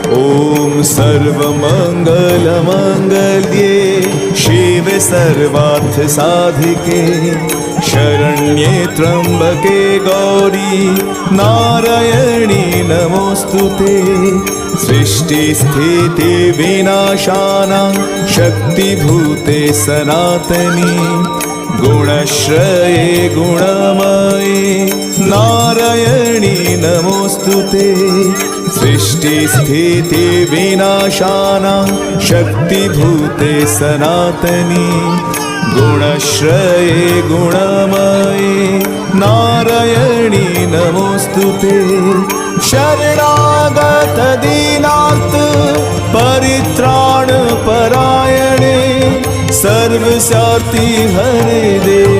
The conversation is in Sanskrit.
ॐ सर्वमङ्गलमङ्गल्ये शिवे सर्वार्थसाधिके शरण्ये त्र्यम्बके गौरी नारायणी नमोऽस्तुते। सृष्टिस्थितिविनाशानां शक्तिभूते सनातनी गुणश्रये गुणमये नारायणी नमोऽस्तुते। सृष्टिस्थितिविनाशानां शक्तिभूते सनातनी गुणश्रये गुणमये नारायणी नमोऽस्तुते। शरणागत दीनार्थ परित्राण परायणे सर्वस्यार्ति हरे देवी